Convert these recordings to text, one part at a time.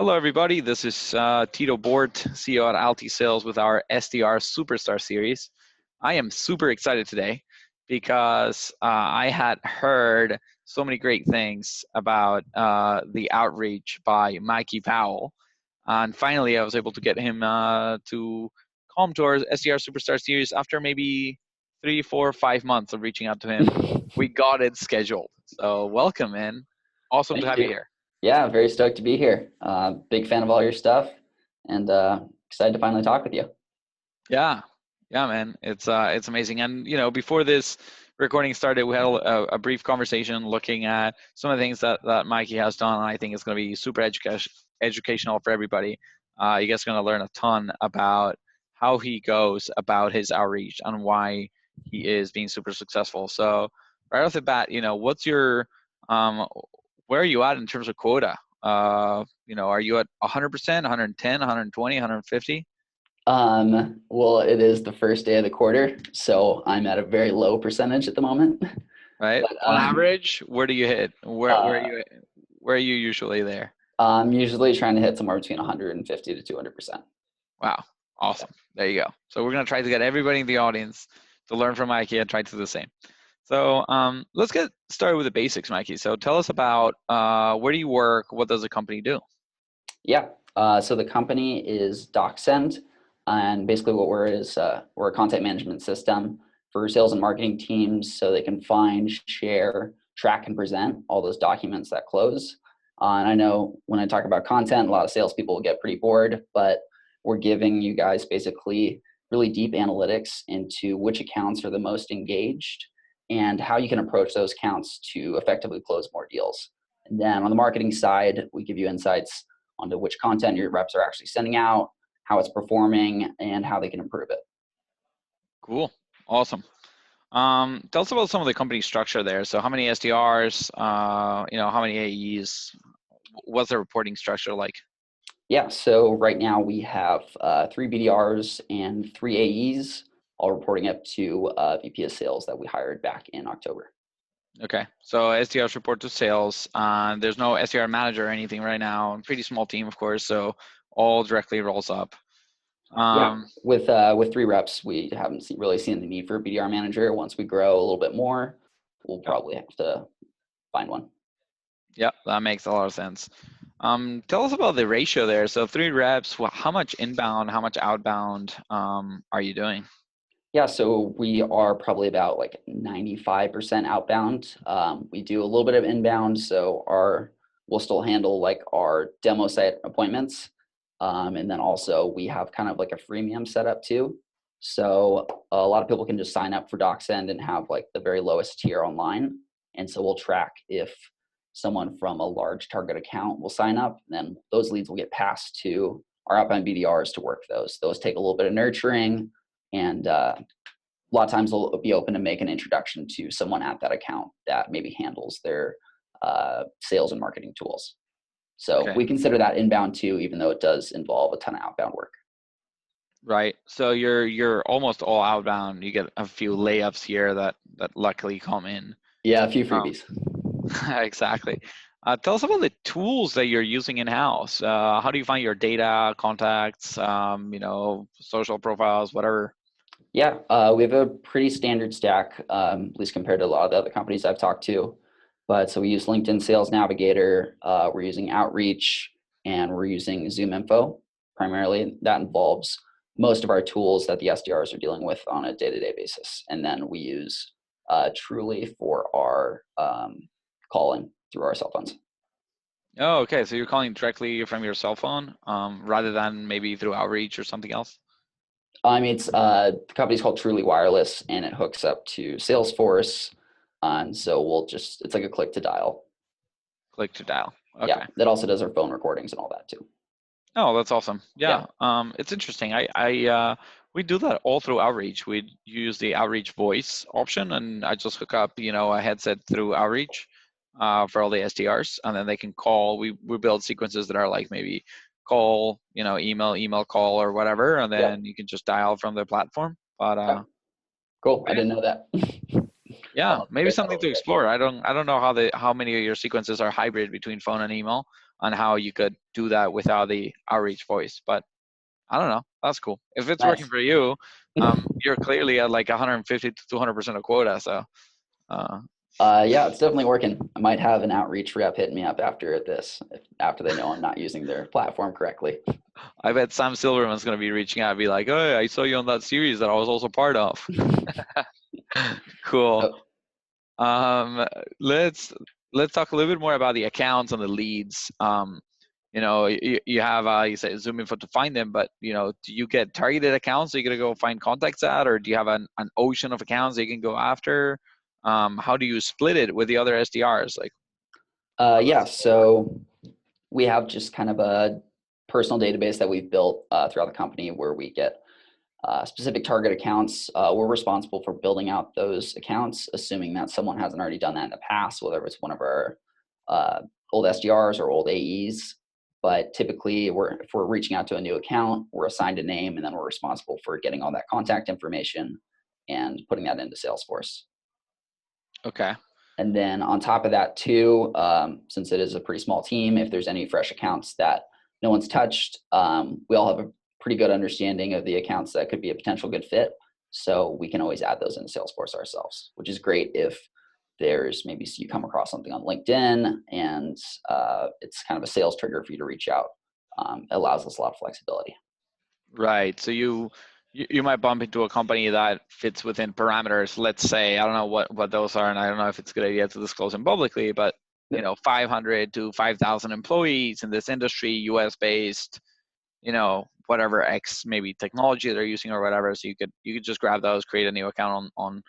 Hello, everybody. This is Tito Bort, CEO at Alti Sales with our SDR Superstar Series. I am super excited today because I had heard so many great things about the outreach by Mikey Pawell. And finally, I was able to get him to come to our SDR Superstar Series after maybe 3, 4, 5 months of reaching out to him. We got it scheduled. So welcome, man. Awesome to Thank have you you. here. Yeah, very stoked to be here. Big fan of all your stuff, and excited to finally talk with you. Yeah, yeah, man, it's amazing. And before this recording started, we had a brief conversation looking at some of the things that Mikey has done, and I think it's going to be super educational for everybody. You guys are going to learn a ton about how he goes about his outreach and why he is being super successful. So right off the bat, what's your where are you at in terms of quota? Are you at 100%, 110, 120, 150? Well, it is the first day of the quarter, so I'm at a very low percentage at the moment. Right? But On average, where do you hit? Where are you usually there? I'm usually trying to hit somewhere between 150 to 200%. Wow, awesome. There you go. So we're gonna try to get everybody in the audience to learn from Mikey and try to do the same. So let's get started with the basics, Mikey. So tell us about where do you work? What does the company do? Yeah. So the company is DocSend, and basically what we're a content management system for sales and marketing teams, so they can find, share, track, and present all those documents that close. And I know when I talk about content, a lot of salespeople will get pretty bored, but we're giving you guys basically really deep analytics into which accounts are the most engaged and how you can approach those accounts to effectively close more deals. And then on the marketing side, we give you insights onto which content your reps are actually sending out, how it's performing, and how they can improve it. Cool, awesome. Tell us about some of the company structure there. So how many SDRs? How many AEs? What's the reporting structure like? Yeah, so right now we have 3 BDRs and 3 AEs, all reporting up to VP of Sales that we hired back in October. Okay, so SDRs report to sales. There's no SDR manager or anything right now. Pretty small team, of course, so all directly rolls up. Yeah, with 3 reps, we haven't really seen the need for a BDR manager. Once we grow a little bit more, we'll probably have to find one. Yeah, that makes a lot of sense. Tell us about the ratio there. So 3 reps, how much inbound, how much outbound are you doing? Yeah, so we are probably about like 95% outbound. We do a little bit of inbound, so we'll still handle like our demo site appointments, and then also we have kind of like a freemium setup too. So a lot of people can just sign up for DocSend and have like the very lowest tier online, and so we'll track if someone from a large target account will sign up, then those leads will get passed to our outbound BDRs to work those. Those take a little bit of nurturing. And a lot of times they'll be open to make an introduction to someone at that account that maybe handles their sales and marketing tools. So Okay. we consider that inbound too, even though it does involve a ton of outbound work. Right. So you're almost all outbound. You get a few layups here that luckily come in. Yeah, a few Um, freebies. exactly. Tell us about the tools that you're using in-house. How do you find your data, contacts, social profiles, whatever? Yeah, we have a pretty standard stack, at least compared to a lot of the other companies I've talked to. But so we use LinkedIn Sales Navigator, we're using Outreach, and we're using Zoom Info primarily. That involves most of our tools that the SDRs are dealing with on a day-to-day basis. And then we use Truly for our calling through our cell phones. Oh, okay. So you're calling directly from your cell phone, rather than maybe through Outreach or something else? I mean, it's the company's called Truly Wireless, and it hooks up to Salesforce. And so it's like a click to dial. Click to dial. Yeah, Okay. that also does our phone recordings and all that too. Oh, that's awesome. Yeah. Yeah. It's interesting. We do that all through Outreach. We use the Outreach voice option, and I just hook up, a headset through Outreach, for all the SDRs, and then they can call. We build sequences that are like maybe call, email call or whatever, and Yeah. then you can just dial from the platform. But Okay. Cool. I yeah. didn't know that. Yeah, maybe Create that a something to little bit. explore. I don't know how many of your sequences are hybrid between phone and email, and how you could do that without the outreach voice. But I don't know. That's cool. If it's working Nice. for you, you're clearly at like 150 to 200% of quota. So uh, Yeah, it's definitely working. I might have an outreach rep hit me up after this, after they know I'm not using their platform correctly. I bet Sam Silverman's going to be reaching out and be like, "Oh, I saw you on that series that I was also part of." Cool. Oh, Um, let's let's talk a little bit more about the accounts and the leads. You have you say Zoom info to find them, but do you get targeted accounts that you're gonna go find contacts at, or do you have an ocean of accounts that you can go after? How do you split it with the other SDRs? Like, how yeah, does it work? so we have just kind of a personal database that we've built throughout the company where we get specific target accounts. We're responsible for building out those accounts, assuming that someone hasn't already done that in the past, whether it's one of our uh, old SDRs or old AEs. But typically, if we're reaching out to a new account, we're assigned a name, and then we're responsible for getting all that contact information and putting that into Salesforce. Okay. And then on top of that too, since it is a pretty small team, if there's any fresh accounts that no one's touched, we all have a pretty good understanding of the accounts that could be a potential good fit. So we can always add those into Salesforce ourselves, which is great if there's maybe you come across something on LinkedIn and it's kind of a sales trigger for you to reach out. It allows us a lot of flexibility. Right. So you might bump into a company that fits within parameters. Let's say, I don't know what those are, and I don't know if it's a good idea to disclose them publicly, but 500 to 5,000 employees in this industry, US based, whatever X maybe technology they're using or whatever. So you could just grab those, create a new account on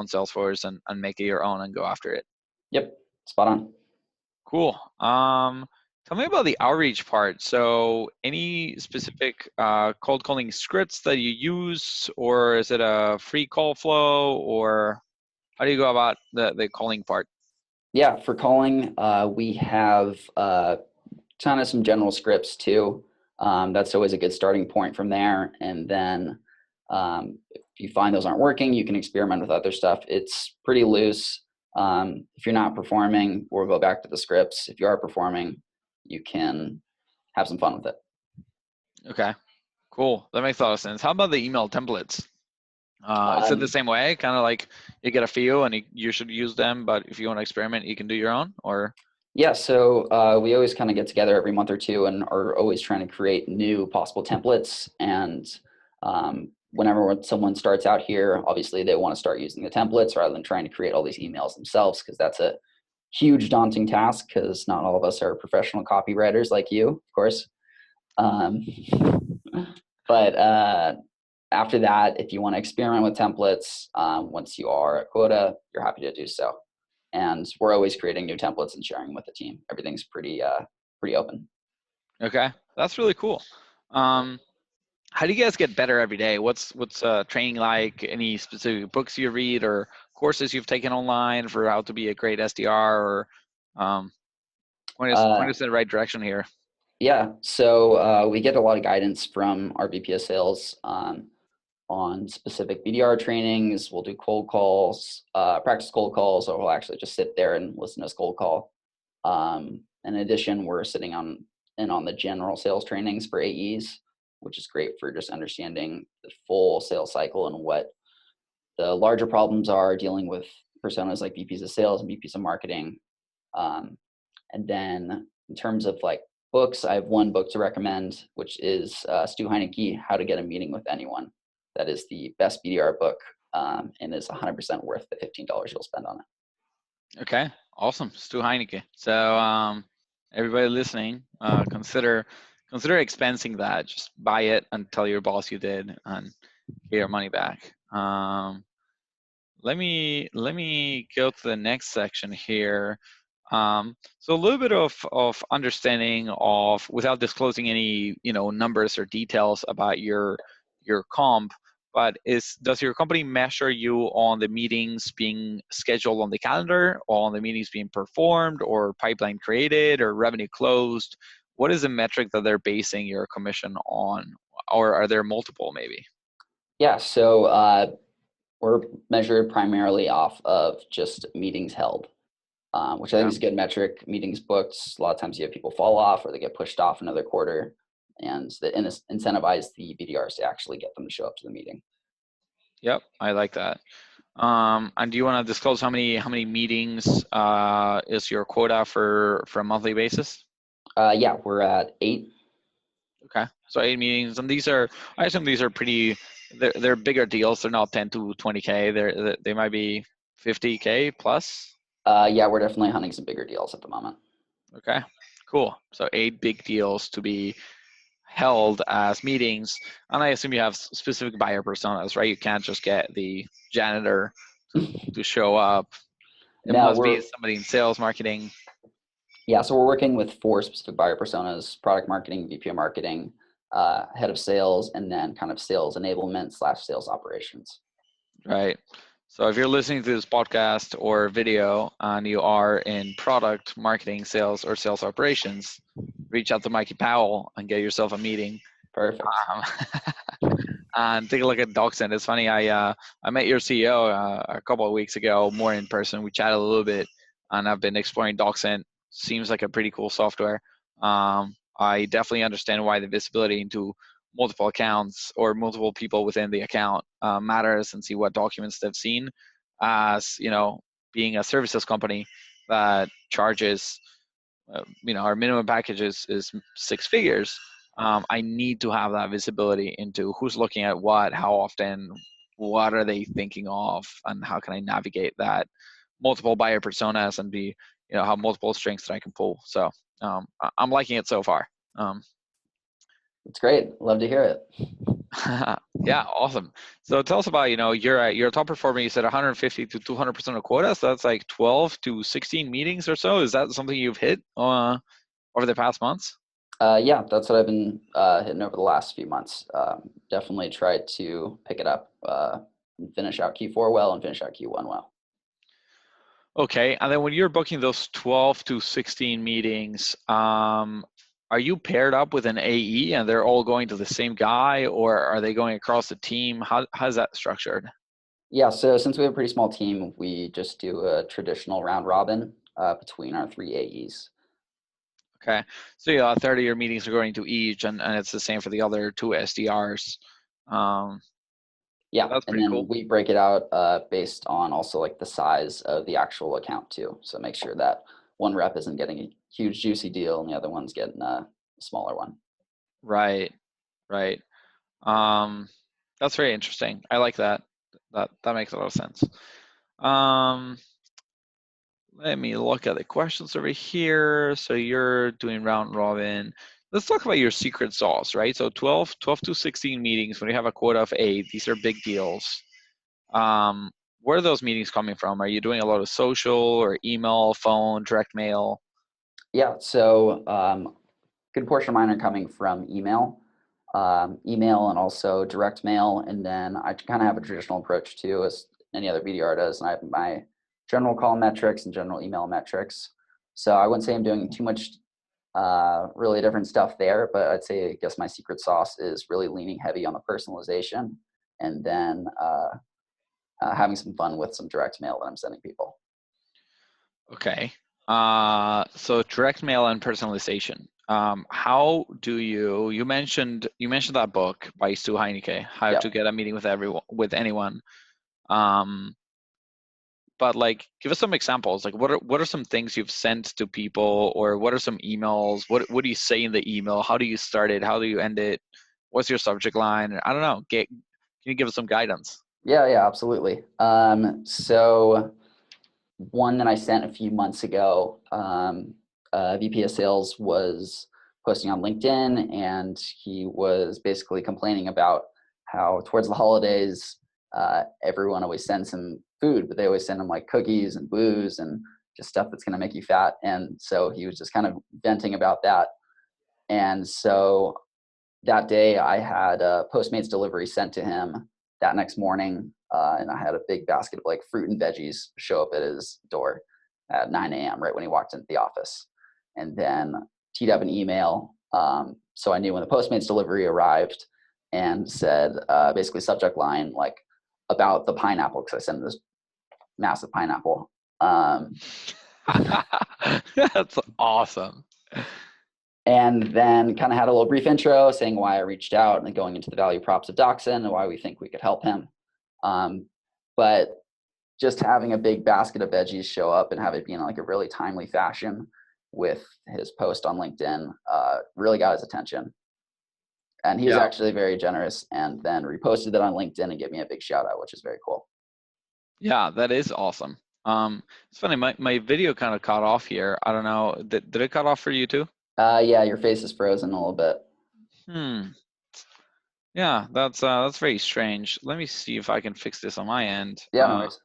Salesforce, and make it your own and go after it. Yep, spot on. Cool. Tell me about the outreach part. So, any specific cold calling scripts that you use, or is it a free call flow, or how do you go about the calling part? Yeah, for calling, we have kind of some general scripts too. That's always a good starting point from there. And then if you find those aren't working, you can experiment with other stuff. It's pretty loose. If you're not performing, we'll go back to the scripts. If you are performing, you can have some fun with it. Okay, cool. That makes a lot of sense. How about the email templates? Is it the Um, same way? Kind of like you get a few and you should use them, but if you want to experiment, you can do your own, or? Yeah, so we always kind of get together every month or two and are always trying to create new possible templates. And whenever someone starts out here, obviously they want to start using the templates rather than trying to create all these emails themselves, because that's a huge daunting task, because not all of us are professional copywriters like you, of course. Um, but after that, if you want to experiment with templates, once you are at quota, you're happy to do so. And we're always creating new templates and sharing with the team. Everything's pretty open. Okay, that's really cool. How do you guys get better every day? What's training like? Any specific books you read or courses you've taken online for how to be a great SDR, or um, point Uh, us in the right direction here? yeah, so we get a lot of guidance from our VP of sales on specific BDR trainings. We'll do cold calls, practice cold calls, or we'll actually just sit there and listen to a cold call. In addition, we're sitting on the general sales trainings for AEs, which is great for just understanding the full sales cycle and what the larger problems are dealing with personas like VPs of sales and VPs of marketing. Um, and then in terms of like books, I have one book to recommend, which is Stu Heinecke, How to Get a Meeting with Anyone. That is the best BDR book, and is 100% worth the $15 you'll spend on it. Okay, awesome. Stu Heinecke. So everybody listening, consider expensing that. Just buy it and tell your boss you did, and get your money back. Let me go to the next section here. So a little bit of understanding of, without disclosing any numbers or details about your comp, but does your company measure you on the meetings being scheduled on the calendar, or on the meetings being performed, or pipeline created, or revenue closed? What is the metric that they're basing your commission on, or are there multiple maybe? Yeah, so We're measured primarily off of just meetings held, which I think Yeah. is a good metric. Meetings booked, a lot of times you have people fall off or they get pushed off another quarter, and incentivize the BDRs to actually get them to show up to the meeting. Yep, I like that. And do you want to disclose how many meetings is your quota for a monthly basis? Yeah, we're at 8. Okay, so 8 meetings, and I assume these are they're bigger deals. They're not 10 to 20K. They might be 50K plus. Yeah, we're definitely hunting some bigger deals at the moment. Okay, cool. So 8 big deals to be held as meetings, and I assume you have specific buyer personas, right? You can't just get the janitor to show up. It No, must be we're somebody in sales, marketing. Yeah, so we're working with 4 specific buyer personas: product marketing, VP of marketing, head of sales, and then kind of sales enablement / sales operations. Right. So if you're listening to this podcast or video and you are in product, marketing, sales, or sales operations, reach out to Mikey Pawell and get yourself a meeting. Perfect. And take a look at DocSend. It's funny, I met your CEO a couple of weeks ago, more in person. We chatted a little bit, and I've been exploring DocSend. Seems like a pretty cool software. I definitely understand why the visibility into multiple accounts or multiple people within the account matters, and see what documents they've seen. As being a services company that charges, our minimum package is 6 figures. I need to have that visibility into who's looking at what, how often, what are they thinking of, and how can I navigate that multiple buyer personas and have multiple strengths that I can pull. So I'm liking it so far. That's great. Love to hear it. Yeah, awesome. So tell us about, you're a top performer. You said 150 to 200% of quota. So that's like 12 to 16 meetings or so. Is that something you've hit over the past months? Yeah, that's what I've been hitting over the last few months. Definitely tried to pick it up and finish out Q4 well and finish out Q1 well. Okay, and then when you're booking those 12 to 16 meetings, are you paired up with an AE and they're all going to the same guy, or are they going across the team? How's that structured? Yeah, so since we have a pretty small team, we just do a traditional round robin between our 3 AEs. Okay, so yeah, 30 of your meetings are going to each, and it's the same for the other 2 SDRs. Yeah, That's and pretty then cool. we break it out based on also like the size of the actual account too. So make sure that one rep isn't getting a huge juicy deal and the other one's getting a smaller one. Right, right. That's very interesting. I like that. That makes a lot of sense. Um, Let me look at the questions over here. So you're doing round robin. Let's talk about your secret sauce, right? So 12 to 16 meetings when you have a quota of 8. These are big deals. Where are those meetings coming from? Are you doing a lot of social or email, phone, direct mail? Yeah, so good portion of mine are coming from email, email and also direct mail. And then I kind of have a traditional approach too, as any other BDR does. And I have my general call metrics and general email metrics. So I wouldn't say I'm doing too much really different stuff there, but I'd say I guess my secret sauce is really leaning heavy on the personalization and then having some fun with some direct mail that I'm sending people. Okay. So direct mail and personalization. How do you mentioned that book by Stu Heinecke, How Yeah. to Get a Meeting with Anyone. But like, give us some examples. Like, what are some things you've sent to people, or what are some emails? What do you say in the email? How do you start it? How do you end it? What's your subject line? I don't know. Can you give us some guidance? Yeah, absolutely. So one that I sent a few months ago, VP of sales was posting on LinkedIn, and he was basically complaining about how towards the holidays, everyone always sends him food, but they always send him like cookies and booze and just stuff that's going to make you fat. And so he was just kind of venting about that. And so that day I had a Postmates delivery sent to him that next morning. And I had a big basket of like fruit and veggies show up at his door at 9 a.m. right when he walked into the office. And then teed up an email. So I knew when the Postmates delivery arrived, and said basically subject line like, about the pineapple because I sent him this massive pineapple. That's awesome. And then kind of had a little brief intro saying why I reached out and going into the value props of Dachshund and why we think we could help him. But just having a big basket of veggies show up and have it be in like a really timely fashion with his post on LinkedIn really got his attention. And he was actually very generous and then reposted it on LinkedIn and gave me a big shout out, which is very cool. Yeah, that is awesome. It's funny, my video kind of cut off here. I don't know. Did it cut off for you too? Yeah, your face is frozen a little bit. Yeah, that's very strange. Let me see if I can fix this on my end. Yeah, no worries.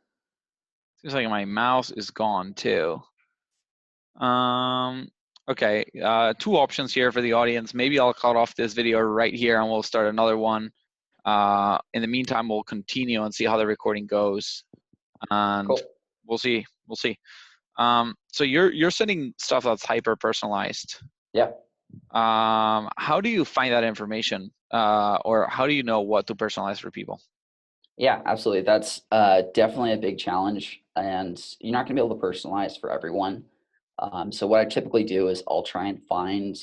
Seems like my mouse is gone too. Okay, two options here for the audience. Maybe I'll cut off this video right here and we'll start another one. In the meantime, we'll continue and see how the recording goes. And cool. We'll see. So you're sending stuff that's hyper personalized. Yeah. How do you find that information, or how do you know what to personalize for people? Yeah, absolutely. That's definitely a big challenge, and you're not going to be able to personalize for everyone. So what I typically do is I'll try and find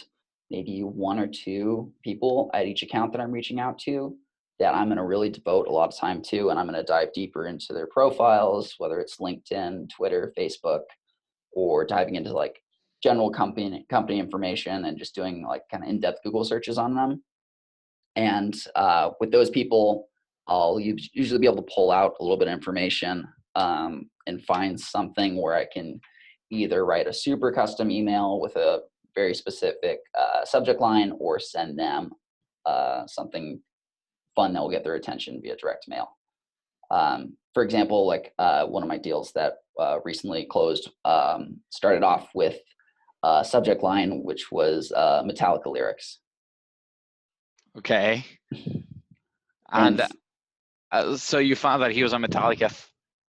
maybe one or two people at each account that I'm reaching out to that I'm going to really devote a lot of time to, and I'm going to dive deeper into their profiles, whether it's LinkedIn, Twitter, Facebook, or diving into like general company information and just doing like kind of in-depth Google searches on them. And with those people, I'll usually be able to pull out a little bit of information and find something where I can either write a super custom email with a very specific subject line or send them something fun that will get their attention via direct mail. For example, like one of my deals that recently closed started off with a subject line, which was Metallica lyrics. Okay. And so you found that he was a Metallica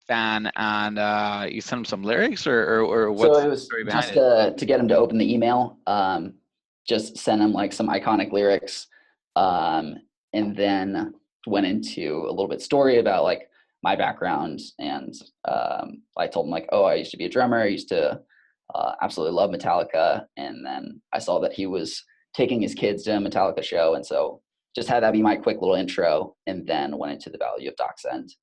fan, and you sent him some lyrics, or what's so it was the story behind just to get him to open the email. Just sent him like some iconic lyrics, and then went into a little bit story about like my background, and I told him like, oh, I used to be a drummer. I used to absolutely love Metallica, and then I saw that he was taking his kids to a Metallica show, and so just had that be my quick little intro, and then went into the value of Dachshund.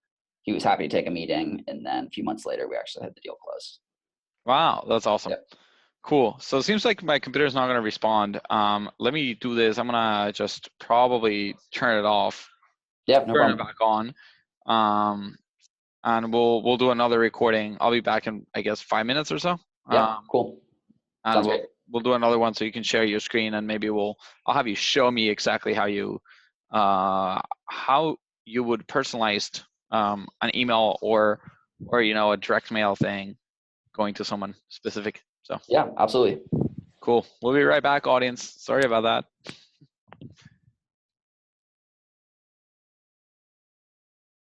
He was happy to take a meeting, and then a few months later, we actually had the deal closed. Wow, that's awesome. Yep. Cool. So it seems like my computer's not going to respond. Let me do this. I'm going to just probably turn it off. Yeah, no turn problem. it back on. And we'll do another recording. I'll be back in, I guess, 5 minutes or so. Yeah, cool. And we'll do another one so you can share your screen, and maybe I'll have you show me exactly how you would personalize an email or a direct mail thing going to someone specific. So yeah, absolutely. Cool. We'll be right back, audience. Sorry about that.